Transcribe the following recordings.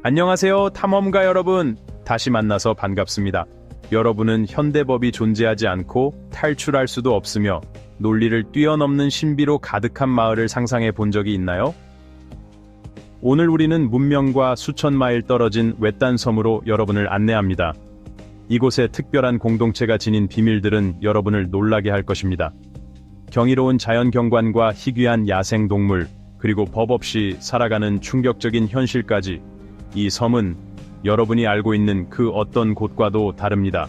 안녕하세요, 탐험가 여러분. 다시 만나서 반갑습니다. 여러분은 현대법이 존재하지 않고 탈출할 수도 없으며 논리를 뛰어넘는 신비로 가득한 마을을 상상해 본 적이 있나요? 오늘 우리는 문명과 수천 마일 떨어진 외딴 섬으로 여러분을 안내합니다. 이곳에 특별한 공동체가 지닌 비밀들은 여러분을 놀라게 할 것입니다. 경이로운 자연 경관과 희귀한 야생 동물, 그리고 법 없이 살아가는 충격적인 현실까지, 이 섬은 여러분이 알고 있는 그 어떤 곳과도 다릅니다.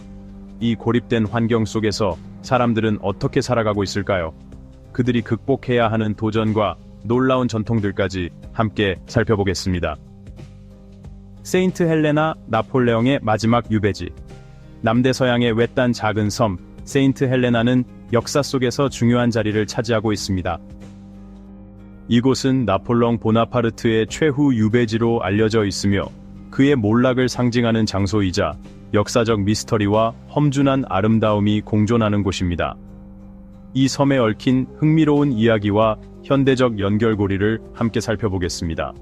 이 고립된 환경 속에서 사람들은 어떻게 살아가고 있을까요? 그들이 극복해야 하는 도전과 놀라운 전통들까지 함께 살펴보겠습니다. 세인트 헬레나, 나폴레옹의 마지막 유배지. 남대서양의 외딴 작은 섬 세인트 헬레나는 역사 속에서 중요한 자리를 차지하고 있습니다. 이곳은 나폴레옹 보나파르트의 최후 유배지로 알려져 있으며 그의 몰락을 상징하는 장소이자 역사적 미스터리와 험준한 아름다움이 공존하는 곳입니다. 이 섬에 얽힌 흥미로운 이야기와 현대적 연결고리를 함께 살펴보겠습니다.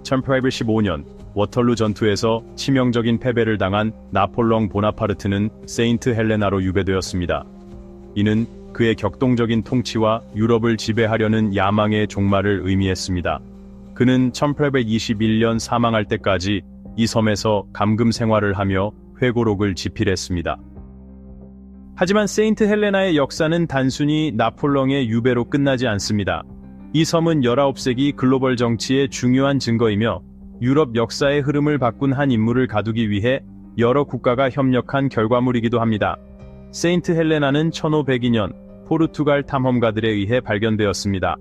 1815년 워털루 전투에서 치명적인 패배를 당한 나폴레옹 보나파르트는 세인트 헬레나로 유배되었습니다. 이는 그의 격동적인 통치와 유럽을 지배하려는 야망의 종말을 의미했습니다. 그는 1821년 사망할 때까지 이 섬에서 감금 생활을 하며 회고록을 집필했습니다. 하지만 세인트 헬레나의 역사는 단순히 나폴레옹의 유배로 끝나지 않습니다. 이 섬은 19세기 글로벌 정치의 중요한 증거이며 유럽 역사의 흐름을 바꾼 한 인물을 가두기 위해 여러 국가가 협력한 결과물이기도 합니다. 세인트 헬레나는 1502년 포르투갈 탐험가들에 의해 발견되었습니다.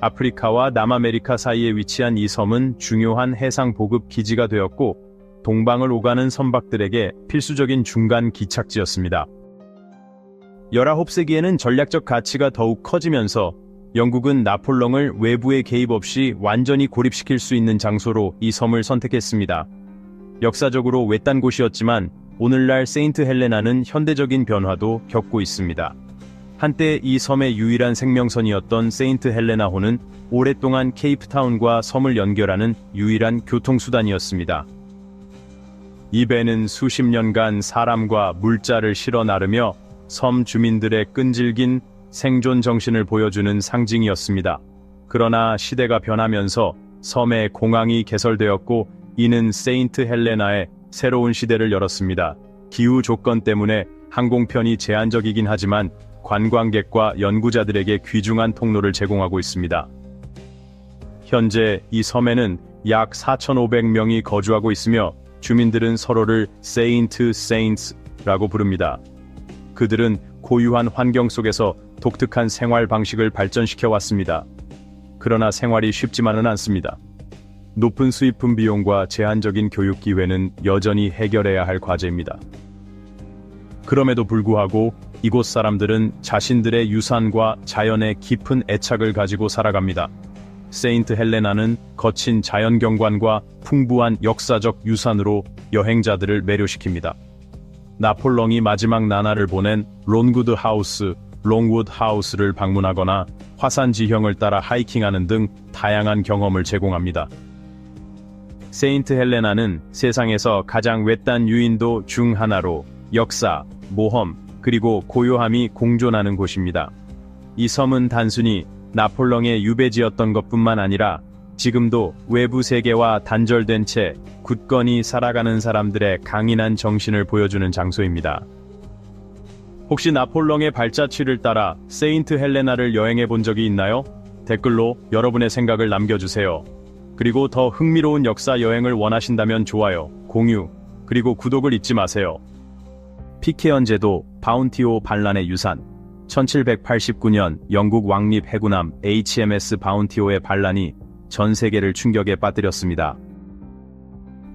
아프리카와 남아메리카 사이에 위치한 이 섬은 중요한 해상 보급 기지가 되었고 동방을 오가는 선박들에게 필수적인 중간 기착지였습니다. 19세기에는 전략적 가치가 더욱 커지면서 영국은 나폴레옹을 외부의 개입 없이 완전히 고립시킬 수 있는 장소로 이 섬을 선택했습니다. 역사적으로 외딴 곳이었지만 오늘날 세인트 헬레나는 현대적인 변화도 겪고 있습니다. 한때 이 섬의 유일한 생명선이었던 세인트 헬레나호는 오랫동안 케이프타운과 섬을 연결하는 유일한 교통수단이었습니다. 이 배는 수십 년간 사람과 물자를 실어 나르며 섬 주민들의 끈질긴 생존 정신을 보여주는 상징이었습니다. 그러나 시대가 변하면서 섬에 공항이 개설되었고 이는 세인트 헬레나의 새로운 시대를 열었습니다. 기후 조건 때문에 항공편이 제한적이긴 하지만 관광객과 연구자들에게 귀중한 통로를 제공하고 있습니다. 현재 이 섬에는 약 4,500명이 거주하고 있으며 주민들은 서로를 세인트, 세인트라고 부릅니다. 그들은 고유한 환경 속에서 독특한 생활 방식을 발전시켜 왔습니다. 그러나 생활이 쉽지만은 않습니다. 높은 수입품 비용과 제한적인 교육 기회는 여전히 해결해야 할 과제입니다. 그럼에도 불구하고 이곳 사람들은 자신들의 유산과 자연에 깊은 애착을 가지고 살아갑니다. 세인트 헬레나는 거친 자연 경관과 풍부한 역사적 유산으로 여행자들을 매료시킵니다. 나폴레옹이 마지막 나날을 보낸 롱우드 하우스를 방문하거나 화산 지형을 따라 하이킹하는 등 다양한 경험을 제공합니다. 세인트 헬레나는 세상에서 가장 외딴 유인도 중 하나로 역사, 모험, 그리고 고요함이 공존하는 곳입니다. 이 섬은 단순히 나폴레옹의 유배지였던 것뿐만 아니라 지금도 외부 세계와 단절된 채 굳건히 살아가는 사람들의 강인한 정신을 보여주는 장소입니다. 혹시 나폴레옹의 발자취를 따라 세인트 헬레나를 여행해 본 적이 있나요? 댓글로 여러분의 생각을 남겨주세요. 그리고 더 흥미로운 역사 여행을 원하신다면 좋아요, 공유, 그리고 구독을 잊지 마세요. 피케언 제도, 바운티호 반란의 유산. 1789년 영국 왕립 해군함 HMS 바운티호의 반란이 전 세계를 충격에 빠뜨렸습니다.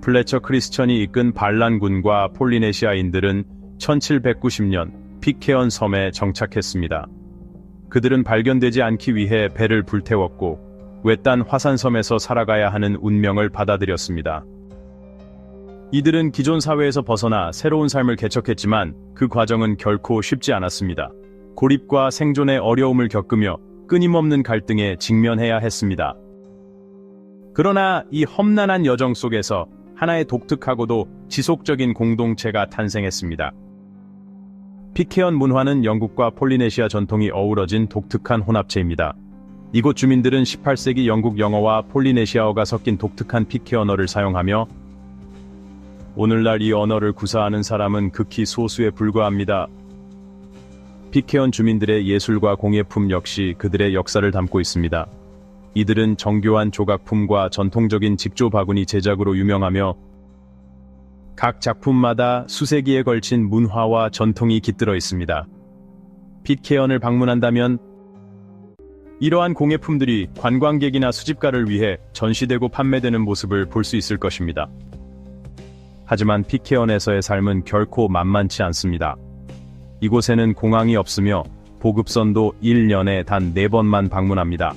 플래처 크리스천이 이끈 반란군과 폴리네시아인들은 1790년 피케언 섬에 정착했습니다. 그들은 발견되지 않기 위해 배를 불태웠고 외딴 화산섬에서 살아가야 하는 운명을 받아들였습니다. 이들은 기존 사회에서 벗어나 새로운 삶을 개척했지만 그 과정은 결코 쉽지 않았습니다. 고립과 생존의 어려움을 겪으며 끊임없는 갈등에 직면해야 했습니다. 그러나 이 험난한 여정 속에서 하나의 독특하고도 지속적인 공동체가 탄생했습니다. 피케언 문화는 영국과 폴리네시아 전통이 어우러진 독특한 혼합체입니다. 이곳 주민들은 18세기 영국 영어와 폴리네시아어가 섞인 독특한 피케언어를 사용하며 오늘날 이 언어를 구사하는 사람은 극히 소수에 불과합니다. 피케언 주민들의 예술과 공예품 역시 그들의 역사를 담고 있습니다. 이들은 정교한 조각품과 전통적인 직조 바구니 제작으로 유명하며 각 작품마다 수세기에 걸친 문화와 전통이 깃들어 있습니다. 피케언을 방문한다면 이러한 공예품들이 관광객이나 수집가를 위해 전시되고 판매되는 모습을 볼 수 있을 것입니다. 하지만 피케언에서의 삶은 결코 만만치 않습니다. 이곳에는 공항이 없으며 보급선도 1년에 단 4번만 방문합니다.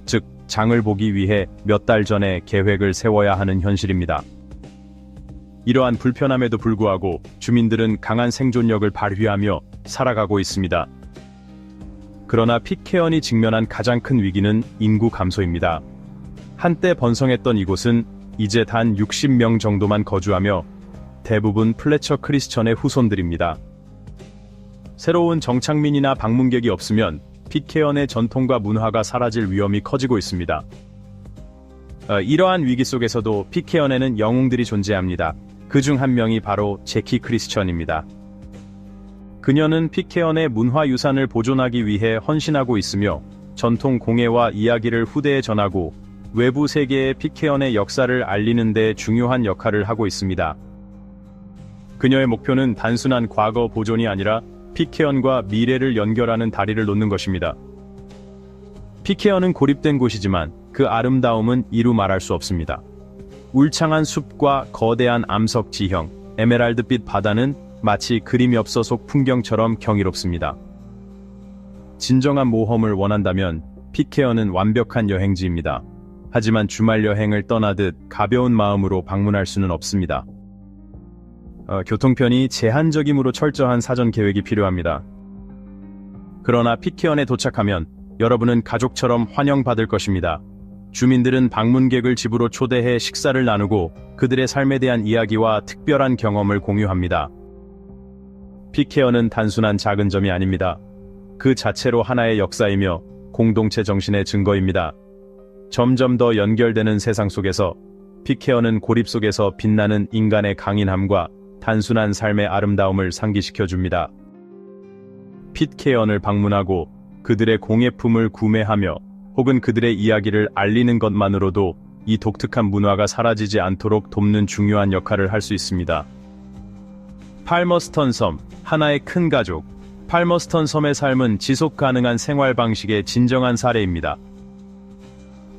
즉, 장을 보기 위해 몇 달 전에 계획을 세워야 하는 현실입니다. 이러한 불편함에도 불구하고 주민들은 강한 생존력을 발휘하며 살아가고 있습니다. 그러나 피케언이 직면한 가장 큰 위기는 인구 감소입니다. 한때 번성했던 이곳은 이제 단 60명 정도만 거주하며 대부분 플래처 크리스천의 후손들입니다. 새로운 정착민이나 방문객이 없으면 피케언의 전통과 문화가 사라질 위험이 커지고 있습니다. 이러한 위기 속에서도 피케언에는 영웅들이 존재합니다. 그중 한 명이 바로 제키 크리스천입니다. 그녀는 피케언의 문화유산을 보존하기 위해 헌신하고 있으며 전통 공예와 이야기를 후대에 전하고 외부 세계에 피케언의 역사를 알리는 데 중요한 역할을 하고 있습니다. 그녀의 목표는 단순한 과거 보존이 아니라 피케언과 미래를 연결하는 다리를 놓는 것입니다. 피케언은 고립된 곳이지만 그 아름다움은 이루 말할 수 없습니다. 울창한 숲과 거대한 암석 지형, 에메랄드빛 바다는 마치 그림 엽서 속 풍경처럼 경이롭습니다. 진정한 모험을 원한다면 피케언은 완벽한 여행지입니다. 하지만 주말 여행을 떠나듯 가벼운 마음으로 방문할 수는 없습니다. 교통편이 제한적이므로 철저한 사전 계획이 필요합니다. 그러나 피케언에 도착하면 여러분은 가족처럼 환영받을 것입니다. 주민들은 방문객을 집으로 초대해 식사를 나누고 그들의 삶에 대한 이야기와 특별한 경험을 공유합니다. 피케언은 단순한 작은 점이 아닙니다. 그 자체로 하나의 역사이며 공동체 정신의 증거입니다. 점점 더 연결되는 세상 속에서 피케언은 고립 속에서 빛나는 인간의 강인함과 단순한 삶의 아름다움을 상기시켜줍니다. 피케언을 방문하고 그들의 공예품을 구매하며 혹은 그들의 이야기를 알리는 것만으로도 이 독특한 문화가 사라지지 않도록 돕는 중요한 역할을 할 수 있습니다. 팔머스턴 섬, 하나의 큰 가족. 팔머스턴 섬의 삶은 지속 가능한 생활 방식의 진정한 사례입니다.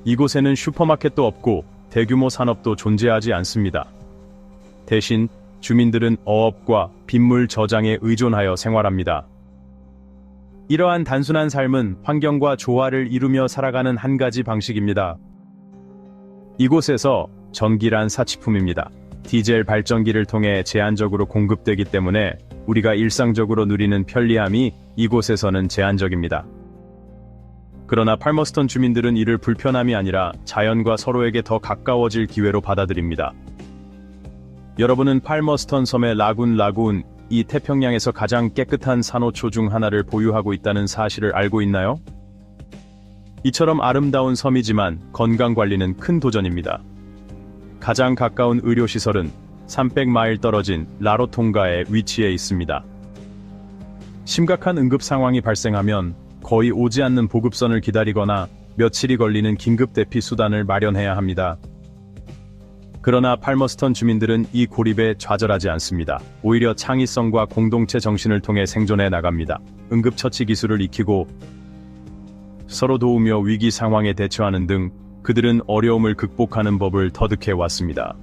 이곳에는 슈퍼마켓도 없고 대규모 산업도 존재하지 않습니다. 대신 주민들은 어업과 빗물 저장에 의존하여 생활합니다. 이러한 단순한 삶은 환경과 조화를 이루며 살아가는 한 가지 방식입니다. 이곳에서 전기란 사치품입니다. 디젤 발전기를 통해 제한적으로 공급되기 때문에 우리가 일상적으로 누리는 편리함이 이곳에서는 제한적입니다. 그러나 팔머스턴 주민들은 이를 불편함이 아니라 자연과 서로에게 더 가까워질 기회로 받아들입니다. 여러분은 팔머스턴 섬의 라군, 이 태평양에서 가장 깨끗한 산호초 중 하나를 보유하고 있다는 사실을 알고 있나요? 이처럼 아름다운 섬이지만 건강관리는 큰 도전입니다. 가장 가까운 의료시설은 300마일 떨어진 라로통가에 위치해 있습니다. 심각한 응급 상황이 발생하면 거의 오지 않는 보급선을 기다리거나 며칠이 걸리는 긴급 대피 수단을 마련해야 합니다. 그러나 팔머스턴 주민들은 이 고립에 좌절하지 않습니다. 오히려 창의성과 공동체 정신을 통해 생존해 나갑니다. 응급처치 기술을 익히고 서로 도우며 위기 상황에 대처하는 등 그들은 어려움을 극복하는 법을 터득해 왔습니다.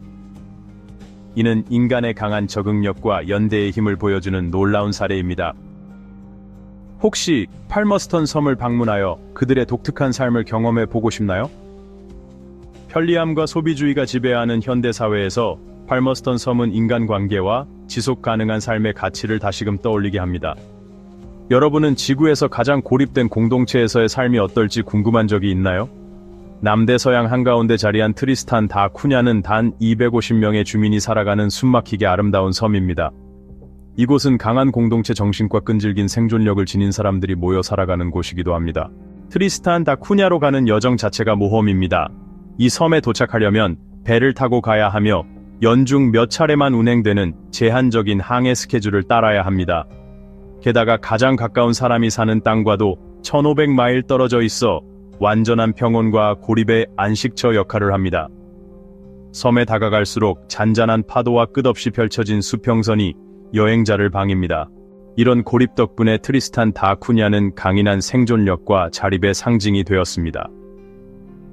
이는 인간의 강한 적응력과 연대의 힘을 보여주는 놀라운 사례입니다. 혹시 팔머스턴 섬을 방문하여 그들의 독특한 삶을 경험해 보고 싶나요? 편리함과 소비주의가 지배하는 현대사회에서 팔머스턴 섬은 인간관계와 지속 가능한 삶의 가치를 다시금 떠올리게 합니다. 여러분은 지구에서 가장 고립된 공동체에서의 삶이 어떨지 궁금한 적이 있나요? 남대서양 한가운데 자리한 트리스탄 다 쿠냐는 단 250명의 주민이 살아가는 숨막히게 아름다운 섬입니다. 이곳은 강한 공동체 정신과 끈질긴 생존력을 지닌 사람들이 모여 살아가는 곳이기도 합니다. 트리스탄 다 쿠냐로 가는 여정 자체가 모험입니다. 이 섬에 도착하려면 배를 타고 가야 하며 연중 몇 차례만 운행되는 제한적인 항해 스케줄을 따라야 합니다. 게다가 가장 가까운 사람이 사는 땅과도 1500마일 떨어져 있어 완전한 평온과 고립의 안식처 역할을 합니다. 섬에 다가갈수록 잔잔한 파도와 끝없이 펼쳐진 수평선이 여행자를 방입니다. 이런 고립 덕분에 트리스탄 다 쿠냐는 강인한 생존력과 자립의 상징이 되었습니다.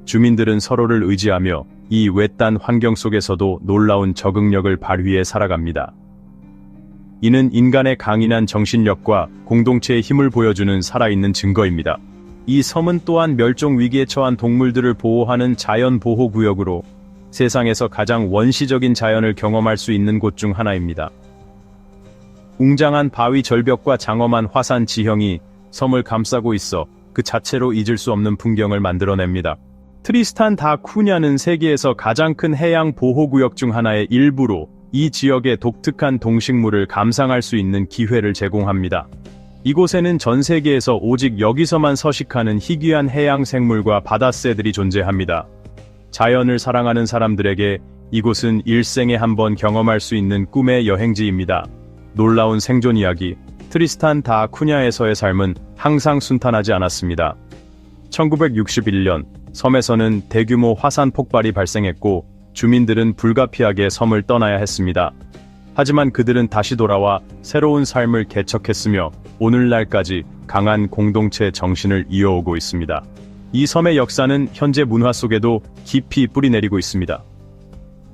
주민들은 서로를 의지하며 이 외딴 환경 속에서도 놀라운 적응력을 발휘해 살아갑니다. 이는 인간의 강인한 정신력과 공동체의 힘을 보여주는 살아있는 증거입니다. 이 섬은 또한 멸종 위기에 처한 동물들을 보호하는 자연보호구역으로 세상에서 가장 원시적인 자연을 경험할 수 있는 곳 중 하나입니다. 웅장한 바위 절벽과 장엄한 화산 지형이 섬을 감싸고 있어 그 자체로 잊을 수 없는 풍경을 만들어냅니다. 트리스탄 다 쿠냐는 세계에서 가장 큰 해양 보호구역 중 하나의 일부로 이 지역의 독특한 동식물을 감상할 수 있는 기회를 제공합니다. 이곳에는 전 세계에서 오직 여기서만 서식하는 희귀한 해양 생물과 바다새들이 존재합니다. 자연을 사랑하는 사람들에게 이곳은 일생에 한 번 경험할 수 있는 꿈의 여행지입니다. 놀라운 생존 이야기, 트리스탄 다 쿠냐에서의 삶은 항상 순탄하지 않았습니다. 1961년 섬에서는 대규모 화산 폭발이 발생했고 주민들은 불가피하게 섬을 떠나야 했습니다. 하지만 그들은 다시 돌아와 새로운 삶을 개척했으며 오늘날까지 강한 공동체 정신을 이어오고 있습니다. 이 섬의 역사는 현재 문화 속에도 깊이 뿌리내리고 있습니다.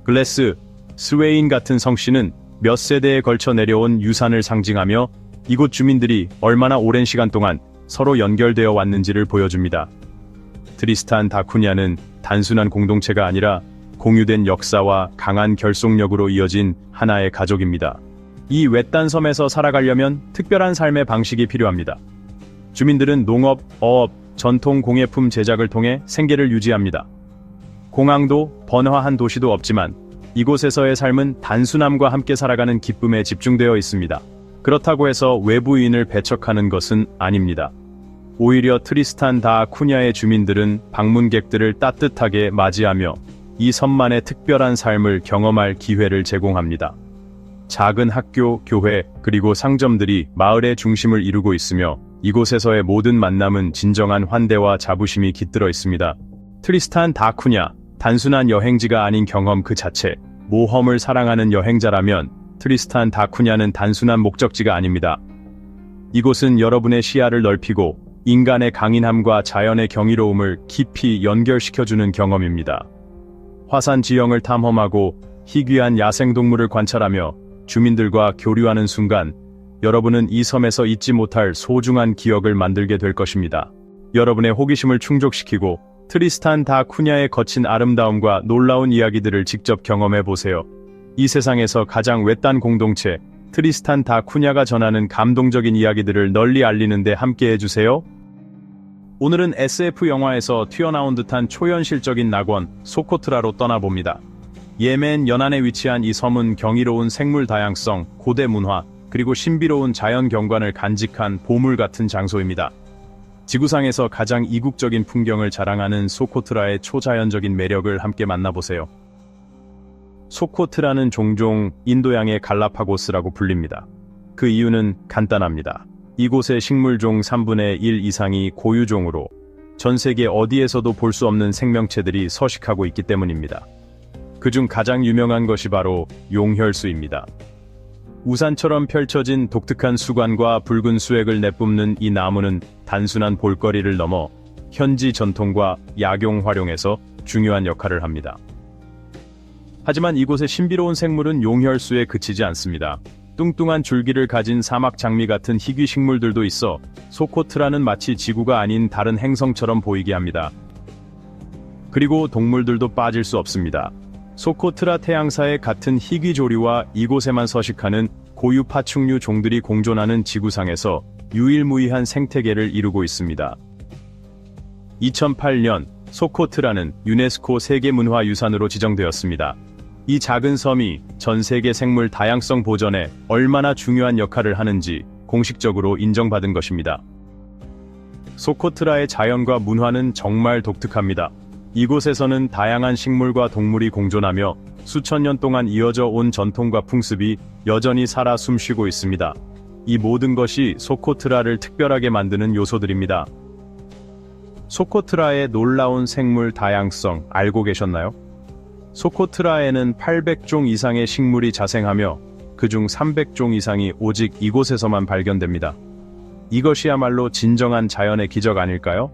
글래스, 스웨인 같은 성씨는 몇 세대에 걸쳐 내려온 유산을 상징하며 이곳 주민들이 얼마나 오랜 시간 동안 서로 연결되어 왔는지를 보여줍니다. 트리스탄 다 쿠냐는 단순한 공동체가 아니라 공유된 역사와 강한 결속력으로 이어진 하나의 가족입니다. 이 외딴 섬에서 살아가려면 특별한 삶의 방식이 필요합니다. 주민들은 농업, 어업, 전통 공예품 제작을 통해 생계를 유지합니다. 공항도 번화한 도시도 없지만 이곳에서의 삶은 단순함과 함께 살아가는 기쁨에 집중되어 있습니다. 그렇다고 해서 외부인을 배척하는 것은 아닙니다. 오히려 트리스탄 다 쿠냐의 주민들은 방문객들을 따뜻하게 맞이하며 이 섬만의 특별한 삶을 경험할 기회를 제공합니다. 작은 학교, 교회, 그리고 상점들이 마을의 중심을 이루고 있으며 이곳에서의 모든 만남은 진정한 환대와 자부심이 깃들어 있습니다. 트리스탄 다 쿠냐, 단순한 여행지가 아닌 경험 그 자체, 모험을 사랑하는 여행자라면 트리스탄 다 쿠냐는 단순한 목적지가 아닙니다. 이곳은 여러분의 시야를 넓히고 인간의 강인함과 자연의 경이로움을 깊이 연결시켜주는 경험입니다. 화산 지형을 탐험하고 희귀한 야생동물을 관찰하며 주민들과 교류하는 순간 여러분은 이 섬에서 잊지 못할 소중한 기억을 만들게 될 것입니다. 여러분의 호기심을 충족시키고 트리스탄 다 쿠냐의 거친 아름다움과 놀라운 이야기들을 직접 경험해 보세요. 이 세상에서 가장 외딴 공동체 트리스탄 다 쿠냐가 전하는 감동적인 이야기들을 널리 알리는데 함께해 주세요. 오늘은 SF 영화에서 튀어나온 듯한 초현실적인 낙원 소코트라로 떠나봅니다. 예멘 연안에 위치한 이 섬은 경이로운 생물 다양성, 고대 문화, 그리고 신비로운 자연 경관을 간직한 보물 같은 장소입니다. 지구상에서 가장 이국적인 풍경을 자랑하는 소코트라의 초자연적인 매력을 함께 만나보세요. 소코트라는 종종 인도양의 갈라파고스라고 불립니다. 그 이유는 간단합니다. 이곳의 식물종 3분의 1 이상이 고유종으로 전 세계 어디에서도 볼 수 없는 생명체들이 서식하고 있기 때문입니다. 그중 가장 유명한 것이 바로 용혈수입니다. 우산처럼 펼쳐진 독특한 수관과 붉은 수액을 내뿜는 이 나무는 단순한 볼거리를 넘어 현지 전통과 약용 활용에서 중요한 역할을 합니다. 하지만 이곳의 신비로운 생물은 용혈수에 그치지 않습니다. 뚱뚱한 줄기를 가진 사막 장미 같은 희귀 식물들도 있어 소코트라는 마치 지구가 아닌 다른 행성처럼 보이게 합니다. 그리고 동물들도 빠질 수 없습니다. 소코트라 태양사의 같은 희귀조류와 이곳에만 서식하는 고유 파충류 종들이 공존하는 지구상에서 유일무이한 생태계를 이루고 있습니다. 2008년 소코트라는 유네스코 세계문화유산으로 지정되었습니다. 이 작은 섬이 전 세계 생물 다양성 보전에 얼마나 중요한 역할을 하는지 공식적으로 인정받은 것입니다. 소코트라의 자연과 문화는 정말 독특합니다. 이곳에서는 다양한 식물과 동물이 공존하며 수천 년 동안 이어져 온 전통과 풍습이 여전히 살아 숨쉬고 있습니다. 이 모든 것이 소코트라를 특별하게 만드는 요소들입니다. 소코트라의 놀라운 생물 다양성 알고 계셨나요? 소코트라에는 800종 이상의 식물이 자생하며 그중 300종 이상이 오직 이곳에서만 발견됩니다. 이것이야말로 진정한 자연의 기적 아닐까요?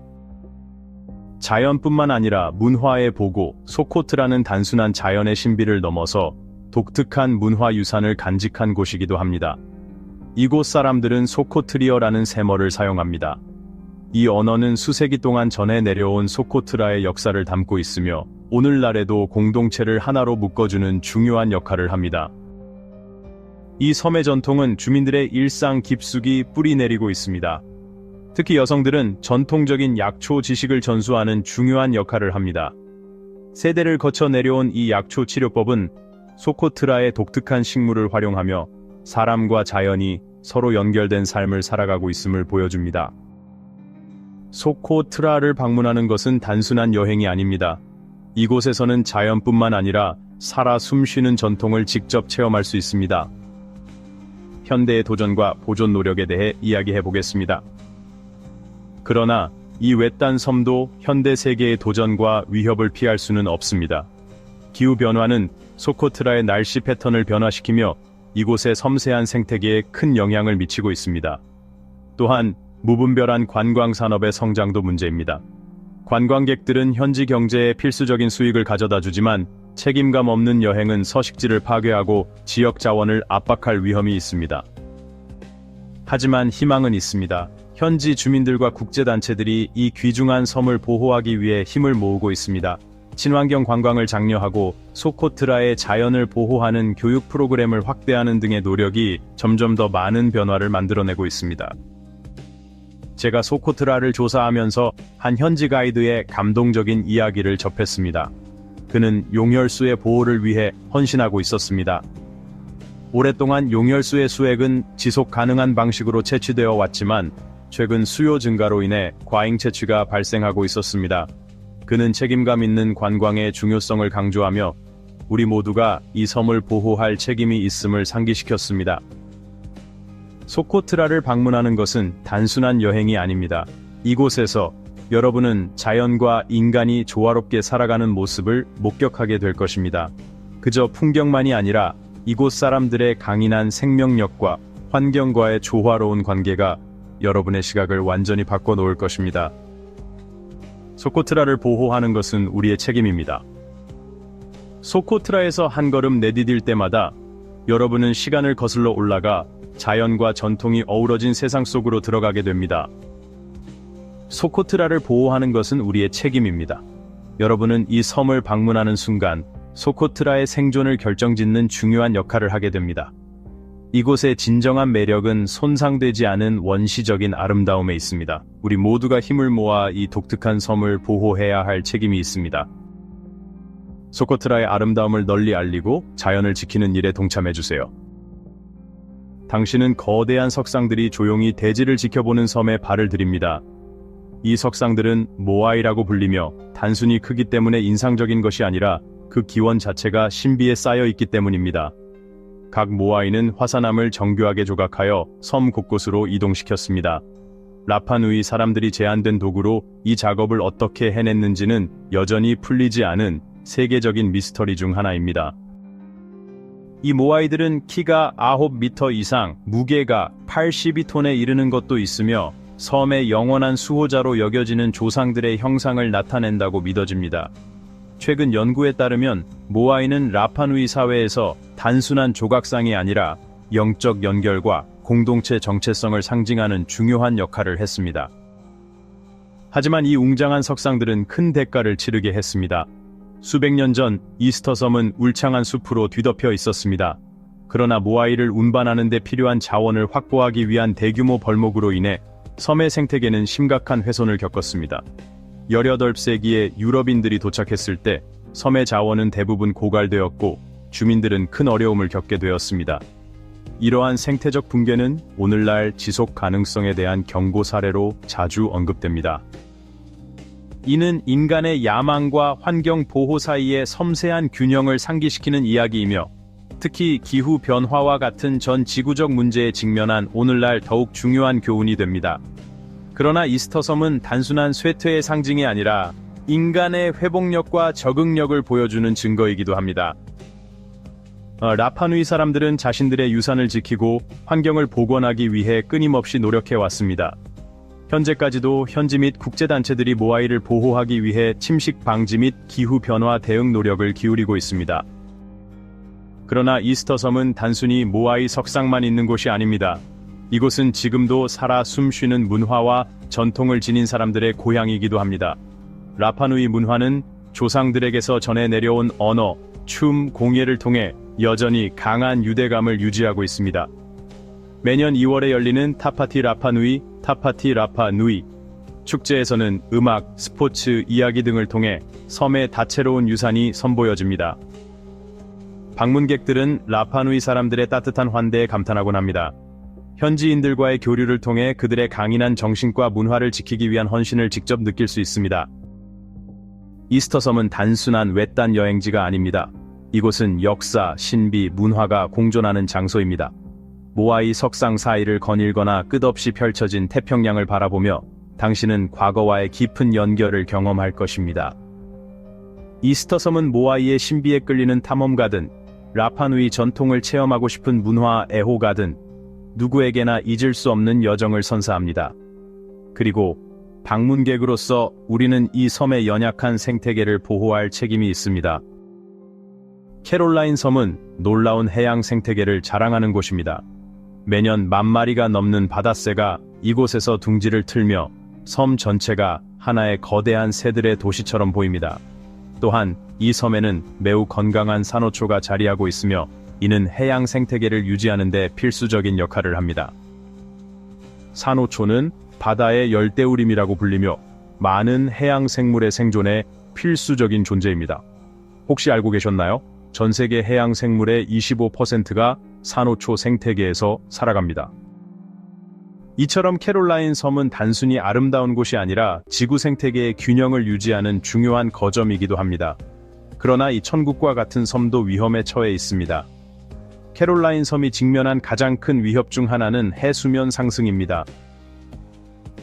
자연뿐만 아니라 문화의 보고, 소코트라는 단순한 자연의 신비를 넘어서 독특한 문화유산을 간직한 곳이기도 합니다. 이곳 사람들은 소코트리어라는 세머를 사용합니다. 이 언어는 수세기 동안 전해 내려온 소코트라의 역사를 담고 있으며 오늘날에도 공동체를 하나로 묶어주는 중요한 역할을 합니다. 이 섬의 전통은 주민들의 일상 깊숙이 뿌리내리고 있습니다. 특히 여성들은 전통적인 약초 지식을 전수하는 중요한 역할을 합니다. 세대를 거쳐 내려온 이 약초 치료법은 소코트라의 독특한 식물을 활용하며 사람과 자연이 서로 연결된 삶을 살아가고 있음을 보여줍니다. 소코트라를 방문하는 것은 단순한 여행이 아닙니다. 이곳에서는 자연뿐만 아니라 살아 숨쉬는 전통을 직접 체험할 수 있습니다. 현대의 도전과 보존 노력에 대해 이야기해 보겠습니다. 그러나 이 외딴 섬도 현대 세계의 도전과 위협을 피할 수는 없습니다. 기후변화는 소코트라의 날씨 패턴을 변화시키며 이곳의 섬세한 생태계에 큰 영향을 미치고 있습니다. 또한 무분별한 관광산업의 성장도 문제입니다. 관광객들은 현지 경제에 필수적인 수익을 가져다 주지만 책임감 없는 여행은 서식지를 파괴하고 지역 자원을 압박할 위험이 있습니다. 하지만 희망은 있습니다. 현지 주민들과 국제단체들이 이 귀중한 섬을 보호하기 위해 힘을 모으고 있습니다. 친환경 관광을 장려하고 소코트라의 자연을 보호하는 교육 프로그램을 확대하는 등의 노력이 점점 더 많은 변화를 만들어내고 있습니다. 제가 소코트라를 조사하면서 한 현지 가이드의 감동적인 이야기를 접했습니다. 그는 용혈수의 보호를 위해 헌신하고 있었습니다. 오랫동안 용혈수의 수액은 지속 가능한 방식으로 채취되어 왔지만 최근 수요 증가로 인해 과잉 채취가 발생하고 있었습니다. 그는 책임감 있는 관광의 중요성을 강조하며 우리 모두가 이 섬을 보호할 책임이 있음을 상기시켰습니다. 소코트라를 방문하는 것은 단순한 여행이 아닙니다. 이곳에서 여러분은 자연과 인간이 조화롭게 살아가는 모습을 목격하게 될 것입니다. 그저 풍경만이 아니라 이곳 사람들의 강인한 생명력과 환경과의 조화로운 관계가 여러분의 시각을 완전히 바꿔놓을 것입니다. 소코트라를 보호하는 것은 우리의 책임입니다. 소코트라에서 한 걸음 내디딜 때마다 여러분은 시간을 거슬러 올라가 자연과 전통이 어우러진 세상 속으로 들어가게 됩니다. 소코트라를 보호하는 것은 우리의 책임입니다. 여러분은 이 섬을 방문하는 순간 소코트라의 생존을 결정짓는 중요한 역할을 하게 됩니다. 이곳의 진정한 매력은 손상되지 않은 원시적인 아름다움에 있습니다. 우리 모두가 힘을 모아 이 독특한 섬을 보호해야 할 책임이 있습니다. 소코트라의 아름다움을 널리 알리고 자연을 지키는 일에 동참해주세요. 당신은 거대한 석상들이 조용히 대지를 지켜보는 섬에 발을 들입니다. 이 석상들은 모아이라고 불리며 단순히 크기 때문에 인상적인 것이 아니라 그 기원 자체가 신비에 쌓여 있기 때문입니다. 각 모아이는 화산암을 정교하게 조각하여 섬 곳곳으로 이동시켰습니다. 라파누이 사람들이 제안된 도구로 이 작업을 어떻게 해냈는지는 여전히 풀리지 않은 세계적인 미스터리 중 하나입니다. 이 모아이들은 키가 9m 이상, 무게가 82톤에 이르는 것도 있으며 섬의 영원한 수호자로 여겨지는 조상들의 형상을 나타낸다고 믿어집니다. 최근 연구에 따르면 모아이는 라파누이 사회에서 단순한 조각상이 아니라 영적 연결과 공동체 정체성을 상징하는 중요한 역할을 했습니다. 하지만 이 웅장한 석상들은 큰 대가를 치르게 했습니다. 수백 년 전 이스터 섬은 울창한 숲으로 뒤덮여 있었습니다. 그러나 모아이를 운반하는 데 필요한 자원을 확보하기 위한 대규모 벌목으로 인해 섬의 생태계는 심각한 훼손을 겪었습니다. 18세기에 유럽인들이 도착했을 때 섬의 자원은 대부분 고갈되었고 주민들은 큰 어려움을 겪게 되었습니다. 이러한 생태적 붕괴는 오늘날 지속 가능성에 대한 경고 사례로 자주 언급됩니다. 이는 인간의 야망과 환경 보호 사이의 섬세한 균형을 상기시키는 이야기이며 특히 기후 변화와 같은 전 지구적 문제에 직면한 오늘날 더욱 중요한 교훈이 됩니다. 그러나 이스터 섬은 단순한 쇠퇴의 상징이 아니라 인간의 회복력과 적응력을 보여주는 증거이기도 합니다. 라파누이 사람들은 자신들의 유산을 지키고 환경을 복원하기 위해 끊임없이 노력해왔습니다. 현재까지도 현지 및 국제단체들이 모아이를 보호하기 위해 침식 방지 및 기후변화 대응 노력을 기울이고 있습니다. 그러나 이스터 섬은 단순히 모아이 석상만 있는 곳이 아닙니다. 이곳은 지금도 살아 숨쉬는 문화와 전통을 지닌 사람들의 고향이기도 합니다. 라파누이 문화는 조상들에게서 전해 내려온 언어, 춤, 공예를 통해 여전히 강한 유대감을 유지하고 있습니다. 매년 2월에 열리는 타파티 라파누이 축제에서는 음악, 스포츠, 이야기 등을 통해 섬의 다채로운 유산이 선보여집니다. 방문객들은 라파누이 사람들의 따뜻한 환대에 감탄하곤 합니다. 현지인들과의 교류를 통해 그들의 강인한 정신과 문화를 지키기 위한 헌신을 직접 느낄 수 있습니다. 이스터 섬은 단순한 외딴 여행지가 아닙니다. 이곳은 역사, 신비, 문화가 공존하는 장소입니다. 모아이 석상 사이를 거닐거나 끝없이 펼쳐진 태평양을 바라보며 당신은 과거와의 깊은 연결을 경험할 것입니다. 이스터 섬은 모아이의 신비에 끌리는 탐험가든, 라파누이 전통을 체험하고 싶은 문화 애호가든 누구에게나 잊을 수 없는 여정을 선사합니다. 그리고 방문객으로서 우리는 이 섬의 연약한 생태계를 보호할 책임이 있습니다. 캐롤라인 섬은 놀라운 해양 생태계를 자랑하는 곳입니다. 매년 10,000마리가 넘는 바다새가 이곳에서 둥지를 틀며 섬 전체가 하나의 거대한 새들의 도시처럼 보입니다. 또한 이 섬에는 매우 건강한 산호초가 자리하고 있으며 이는 해양 생태계를 유지하는 데 필수적인 역할을 합니다. 산호초는 바다의 열대우림이라고 불리며 많은 해양 생물의 생존에 필수적인 존재입니다. 혹시 알고 계셨나요? 전 세계 해양 생물의 25%가 산호초 생태계에서 살아갑니다. 이처럼 캐롤라인 섬은 단순히 아름다운 곳이 아니라 지구 생태계의 균형을 유지하는 중요한 거점이기도 합니다. 그러나 이 천국과 같은 섬도 위험에 처해 있습니다. 캐롤라인 섬이 직면한 가장 큰 위협 중 하나는 해수면 상승입니다.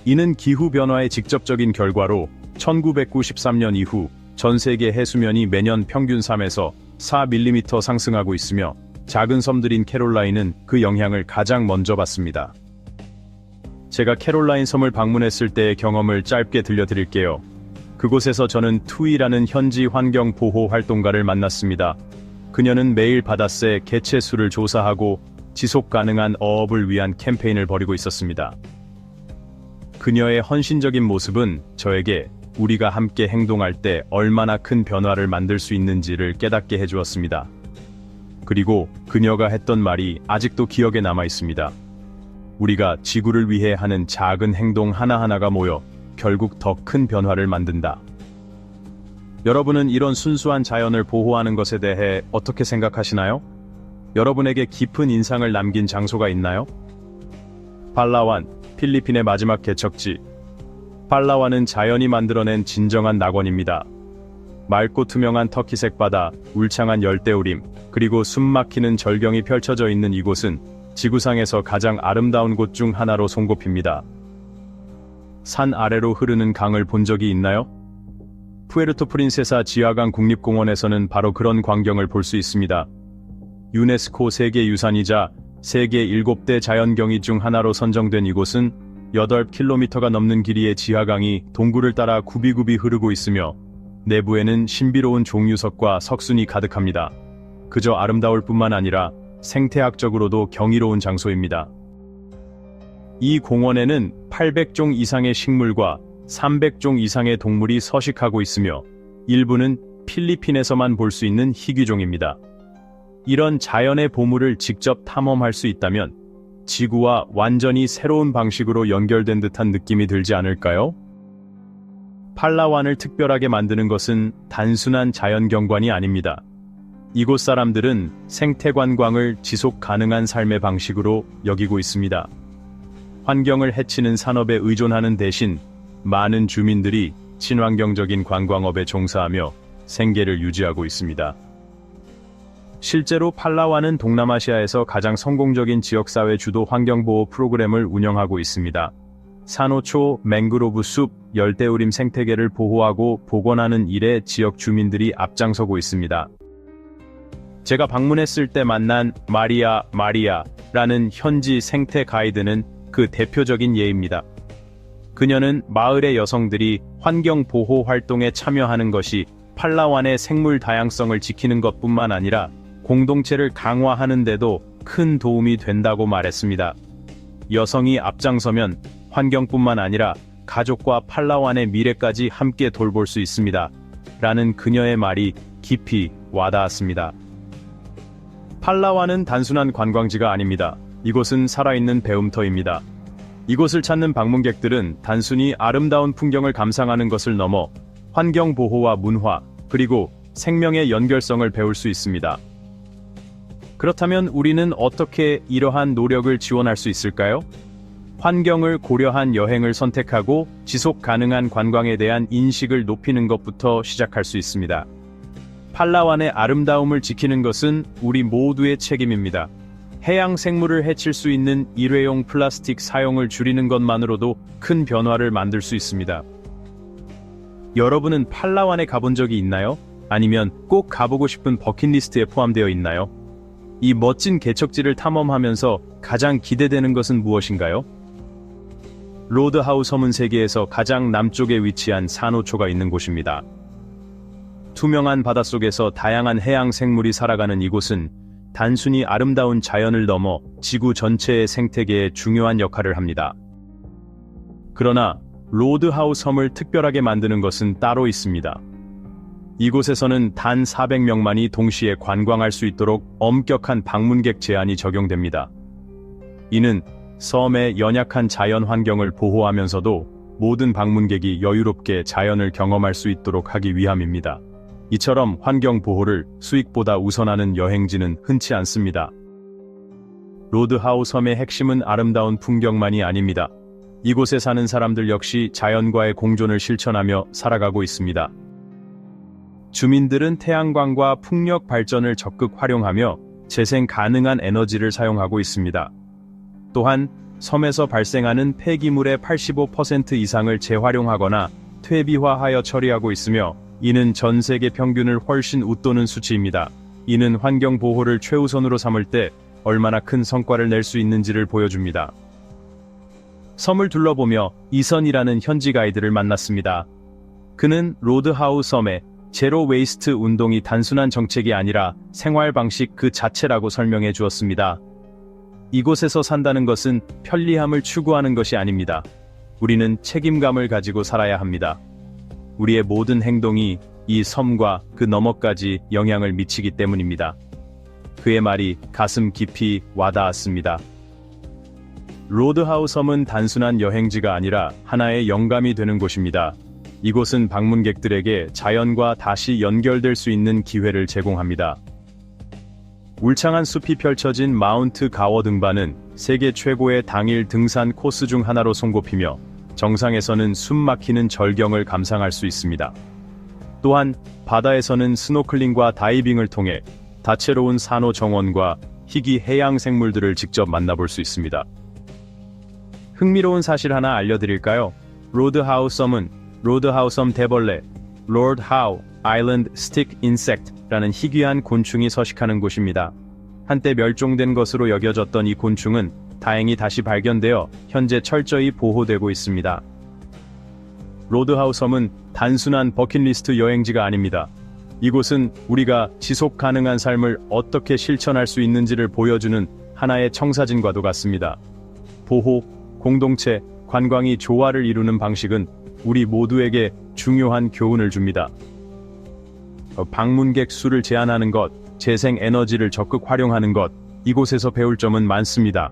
이는 기후변화의 직접적인 결과로 1993년 이후 전 세계 해수면이 매년 평균 3에서 4mm 상승하고 있으며 작은 섬들인 캐롤라인은 그 영향을 가장 먼저 받습니다. 제가 캐롤라인 섬을 방문했을 때의 경험을 짧게 들려드릴게요. 그곳에서 저는 투이라는 현지 환경 보호 활동가를 만났습니다. 그녀는 매일 바다새 개체수를 조사하고 지속 가능한 어업을 위한 캠페인을 벌이고 있었습니다. 그녀의 헌신적인 모습은 저에게 우리가 함께 행동할 때 얼마나 큰 변화를 만들 수 있는지를 깨닫게 해주었습니다. 그리고 그녀가 했던 말이 아직도 기억에 남아 있습니다. 우리가 지구를 위해 하는 작은 행동 하나하나가 모여 결국 더 큰 변화를 만든다. 여러분은 이런 순수한 자연을 보호하는 것에 대해 어떻게 생각하시나요? 여러분에게 깊은 인상을 남긴 장소가 있나요? 팔라완, 필리핀의 마지막 개척지. 팔라완은 자연이 만들어낸 진정한 낙원입니다. 맑고 투명한 터키색 바다, 울창한 열대우림, 그리고 숨막히는 절경이 펼쳐져 있는 이곳은 지구상에서 가장 아름다운 곳 중 하나로 손꼽힙니다. 산 아래로 흐르는 강을 본 적이 있나요? 푸에르토 프린세사 지하강 국립공원에서는 바로 그런 광경을 볼 수 있습니다. 유네스코 세계유산이자 세계 7대 자연경이 중 하나로 선정된 이곳은 8km가 넘는 길이의 지하강이 동굴을 따라 굽이굽이 흐르고 있으며 내부에는 신비로운 종유석과 석순이 가득합니다. 그저 아름다울 뿐만 아니라 생태학적으로도 경이로운 장소입니다. 이 공원에는 800종 이상의 식물과 300종 이상의 동물이 서식하고 있으며 일부는 필리핀에서만 볼 수 있는 희귀종입니다. 이런 자연의 보물을 직접 탐험할 수 있다면 지구와 완전히 새로운 방식으로 연결된 듯한 느낌이 들지 않을까요? 팔라완을 특별하게 만드는 것은 단순한 자연경관이 아닙니다. 이곳 사람들은 생태관광을 지속 가능한 삶의 방식으로 여기고 있습니다. 환경을 해치는 산업에 의존하는 대신 많은 주민들이 친환경적인 관광업에 종사하며 생계를 유지하고 있습니다. 실제로 팔라완은 동남아시아에서 가장 성공적인 지역사회 주도 환경보호 프로그램을 운영하고 있습니다. 산호초, 맹그로브 숲, 열대우림 생태계를 보호하고 복원하는 일에 지역 주민들이 앞장서고 있습니다. 제가 방문했을 때 만난 마리아라는 현지 생태 가이드는 그 대표적인 예입니다. 그녀는 마을의 여성들이 환경 보호 활동에 참여하는 것이 팔라완의 생물 다양성을 지키는 것뿐만 아니라 공동체를 강화하는 데도 큰 도움이 된다고 말했습니다. 여성이 앞장서면 환경뿐만 아니라 가족과 팔라완의 미래까지 함께 돌볼 수 있습니다. 라는 그녀의 말이 깊이 와닿았습니다. 팔라완은 단순한 관광지가 아닙니다. 이곳은 살아있는 배움터입니다. 이곳을 찾는 방문객들은 단순히 아름다운 풍경을 감상하는 것을 넘어 환경 보호와 문화, 그리고 생명의 연결성을 배울 수 있습니다. 그렇다면 우리는 어떻게 이러한 노력을 지원할 수 있을까요? 환경을 고려한 여행을 선택하고 지속 가능한 관광에 대한 인식을 높이는 것부터 시작할 수 있습니다. 팔라완의 아름다움을 지키는 것은 우리 모두의 책임입니다. 해양 생물을 해칠 수 있는 일회용 플라스틱 사용을 줄이는 것만으로도 큰 변화를 만들 수 있습니다. 여러분은 팔라완에 가본 적이 있나요? 아니면 꼭 가보고 싶은 버킷리스트에 포함되어 있나요? 이 멋진 개척지를 탐험하면서 가장 기대되는 것은 무엇인가요? 로드하우 섬은 세계에서 가장 남쪽에 위치한 산호초가 있는 곳입니다. 투명한 바닷속에서 다양한 해양 생물이 살아가는 이곳은 단순히 아름다운 자연을 넘어 지구 전체의 생태계에 중요한 역할을 합니다. 그러나 로드하우 섬을 특별하게 만드는 것은 따로 있습니다. 이곳에서는 단 400명만이 동시에 관광할 수 있도록 엄격한 방문객 제한이 적용됩니다. 이는 섬의 연약한 자연 환경을 보호하면서도 모든 방문객이 여유롭게 자연을 경험할 수 있도록 하기 위함입니다. 이처럼 환경 보호를 수익보다 우선하는 여행지는 흔치 않습니다. 로드하우 섬의 핵심은 아름다운 풍경만이 아닙니다. 이곳에 사는 사람들 역시 자연과의 공존을 실천하며 살아가고 있습니다. 주민들은 태양광과 풍력 발전을 적극 활용하며 재생 가능한 에너지를 사용하고 있습니다. 또한 섬에서 발생하는 폐기물의 85% 이상을 재활용하거나 퇴비화하여 처리하고 있으며 이는 전 세계 평균을 훨씬 웃도는 수치입니다. 이는 환경 보호를 최우선으로 삼을 때 얼마나 큰 성과를 낼 수 있는지를 보여줍니다. 섬을 둘러보며 이선이라는 현지 가이드를 만났습니다. 그는 로드하우 섬에 제로 웨이스트 운동이 단순한 정책이 아니라 생활 방식 그 자체라고 설명해 주었습니다. 이곳에서 산다는 것은 편리함을 추구하는 것이 아닙니다. 우리는 책임감을 가지고 살아야 합니다. 우리의 모든 행동이 이 섬과 그 너머까지 영향을 미치기 때문입니다. 그의 말이 가슴 깊이 와닿았습니다. 로드하우 섬은 단순한 여행지가 아니라 하나의 영감이 되는 곳입니다. 이곳은 방문객들에게 자연과 다시 연결될 수 있는 기회를 제공합니다. 울창한 숲이 펼쳐진 마운트 가워 등반은 세계 최고의 당일 등산 코스 중 하나로 손꼽히며 정상에서는 숨 막히는 절경을 감상할 수 있습니다. 또한 바다에서는 스노클링과 다이빙을 통해 다채로운 산호 정원과 희귀 해양 생물들을 직접 만나볼 수 있습니다. 흥미로운 사실 하나 알려드릴까요? 로드하우 섬은 로드하우 섬 대벌레, Lord Howe Island Stick Insect라는 희귀한 곤충이 서식하는 곳입니다. 한때 멸종된 것으로 여겨졌던 이 곤충은 다행히 다시 발견되어 현재 철저히 보호되고 있습니다. 로드하우 섬은 단순한 버킷리스트 여행지가 아닙니다. 이곳은 우리가 지속 가능한 삶을 어떻게 실천할 수 있는지를 보여주는 하나의 청사진과도 같습니다. 보호, 공동체, 관광이 조화를 이루는 방식은 우리 모두에게 중요한 교훈을 줍니다. 방문객 수를 제한하는 것, 재생 에너지를 적극 활용하는 것, 이곳에서 배울 점은 많습니다.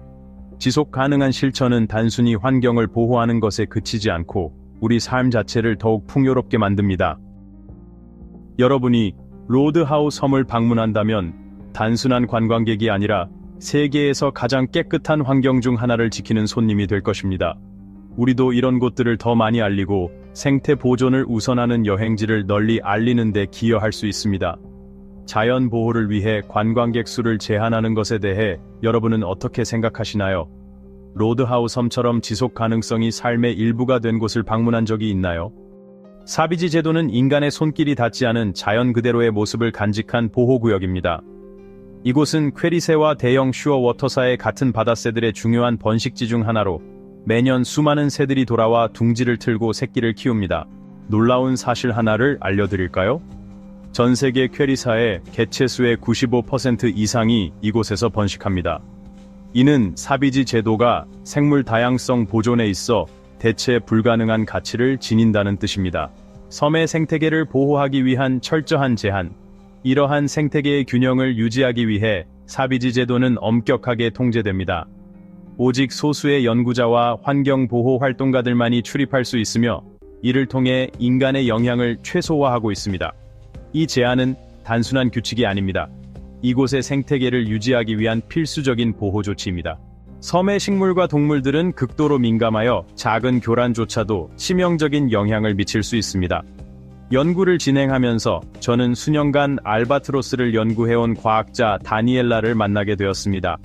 지속 가능한 실천은 단순히 환경을 보호하는 것에 그치지 않고 우리 삶 자체를 더욱 풍요롭게 만듭니다. 여러분이 로드하우 섬을 방문한다면 단순한 관광객이 아니라 세계에서 가장 깨끗한 환경 중 하나를 지키는 손님이 될 것입니다. 우리도 이런 곳들을 더 많이 알리고 생태 보존을 우선하는 여행지를 널리 알리는 데 기여할 수 있습니다. 자연 보호를 위해 관광객 수를 제한하는 것에 대해 여러분은 어떻게 생각하시나요? 로드하우 섬처럼 지속 가능성이 삶의 일부가 된 곳을 방문한 적이 있나요? 사비지 제도는 인간의 손길이 닿지 않은 자연 그대로의 모습을 간직한 보호구역입니다. 이곳은 퀘리새와 대형 슈어워터사의 같은 바다새들의 중요한 번식지 중 하나로 매년 수많은 새들이 돌아와 둥지를 틀고 새끼를 키웁니다. 놀라운 사실 하나를 알려드릴까요? 전 세계 퀘리사의 개체수의 95% 이상이 이곳에서 번식합니다. 이는 사비지 제도가 생물 다양성 보존에 있어 대체 불가능한 가치를 지닌다는 뜻입니다. 섬의 생태계를 보호하기 위한 철저한 제한, 이러한 생태계의 균형을 유지하기 위해 사비지 제도는 엄격하게 통제됩니다. 오직 소수의 연구자와 환경보호 활동가들만이 출입할 수 있으며 이를 통해 인간의 영향을 최소화하고 있습니다. 이 제한은 단순한 규칙이 아닙니다. 이곳의 생태계를 유지하기 위한 필수적인 보호 조치입니다. 섬의 식물과 동물들은 극도로 민감하여 작은 교란조차도 치명적인 영향을 미칠 수 있습니다. 연구를 진행하면서 저는 수년간 알바트로스를 연구해온 과학자 다니엘라를 만나게 되었습니다.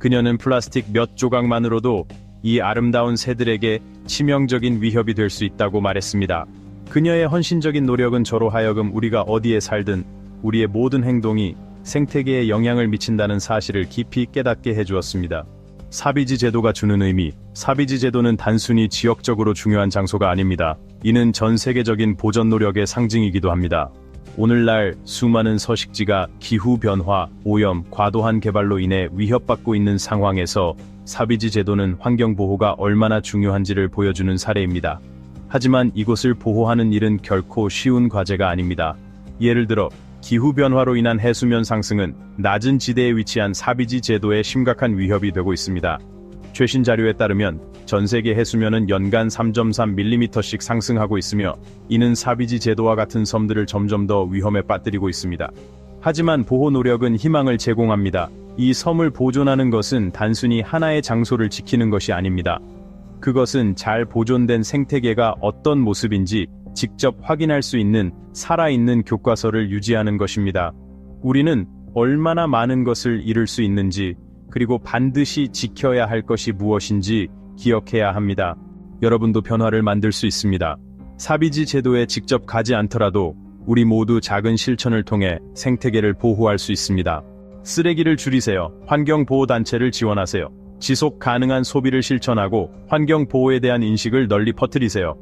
그녀는 플라스틱 몇 조각만으로도 이 아름다운 새들에게 치명적인 위협이 될 수 있다고 말했습니다. 그녀의 헌신적인 노력은 저로 하여금 우리가 어디에 살든 우리의 모든 행동이 생태계에 영향을 미친다는 사실을 깊이 깨닫게 해주었습니다. 사비지 제도가 주는 의미, 사비지 제도는 단순히 지역적으로 중요한 장소가 아닙니다. 이는 전 세계적인 보전 노력의 상징이기도 합니다. 오늘날 수많은 서식지가 기후변화, 오염, 과도한 개발로 인해 위협받고 있는 상황에서 사비지 제도는 환경보호가 얼마나 중요한지를 보여주는 사례입니다. 하지만 이곳을 보호하는 일은 결코 쉬운 과제가 아닙니다. 예를 들어 기후변화로 인한 해수면 상승은 낮은 지대에 위치한 사비지 제도에 심각한 위협이 되고 있습니다. 최신 자료에 따르면 전 세계 해수면은 연간 3.3mm씩 상승하고 있으며 이는 사비지 제도와 같은 섬들을 점점 더 위험에 빠뜨리고 있습니다. 하지만 보호 노력은 희망을 제공합니다. 이 섬을 보존하는 것은 단순히 하나의 장소를 지키는 것이 아닙니다. 그것은 잘 보존된 생태계가 어떤 모습인지 직접 확인할 수 있는 살아있는 교과서를 유지하는 것입니다. 우리는 얼마나 많은 것을 잃을 수 있는지, 그리고 반드시 지켜야 할 것이 무엇인지 기억해야 합니다. 여러분도 변화를 만들 수 있습니다. 사비지 제도에 직접 가지 않더라도 우리 모두 작은 실천을 통해 생태계를 보호할 수 있습니다. 쓰레기를 줄이세요. 환경보호단체를 지원하세요. 지속 가능한 소비를 실천하고 환경보호에 대한 인식을 널리 퍼뜨리세요.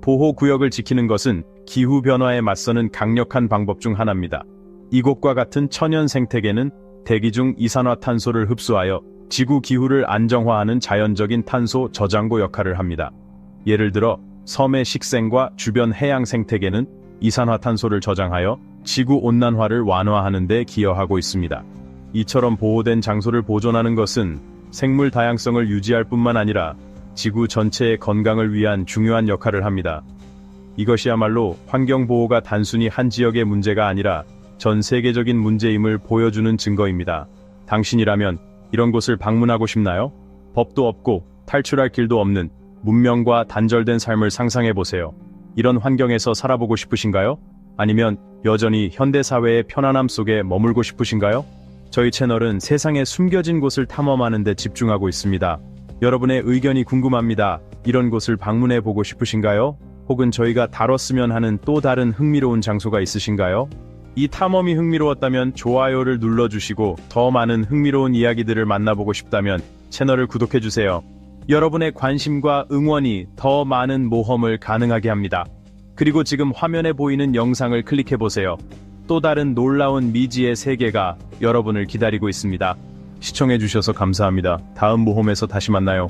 보호구역을 지키는 것은 기후변화에 맞서는 강력한 방법 중 하나입니다. 이곳과 같은 천연 생태계는 대기 중 이산화탄소를 흡수하여 지구 기후를 안정화하는 자연적인 탄소 저장고 역할을 합니다. 예를 들어 섬의 식생과 주변 해양 생태계는 이산화탄소를 저장하여 지구 온난화를 완화하는 데 기여하고 있습니다. 이처럼 보호된 장소를 보존하는 것은 생물 다양성을 유지할 뿐만 아니라 지구 전체의 건강을 위한 중요한 역할을 합니다. 이것이야말로 환경보호가 단순히 한 지역의 문제가 아니라 전 세계적인 문제임을 보여주는 증거입니다. 당신이라면 이런 곳을 방문하고 싶나요? 법도 없고 탈출할 길도 없는 문명과 단절된 삶을 상상해보세요. 이런 환경에서 살아보고 싶으신가요? 아니면 여전히 현대사회의 편안함 속에 머물고 싶으신가요? 저희 채널은 세상의 숨겨진 곳을 탐험하는 데 집중하고 있습니다. 여러분의 의견이 궁금합니다. 이런 곳을 방문해보고 싶으신가요? 혹은 저희가 다뤘으면 하는 또 다른 흥미로운 장소가 있으신가요? 이 탐험이 흥미로웠다면 좋아요를 눌러주시고 더 많은 흥미로운 이야기들을 만나보고 싶다면 채널을 구독해주세요. 여러분의 관심과 응원이 더 많은 모험을 가능하게 합니다. 그리고 지금 화면에 보이는 영상을 클릭해보세요. 또 다른 놀라운 미지의 세계가 여러분을 기다리고 있습니다. 시청해주셔서 감사합니다. 다음 모험에서 다시 만나요.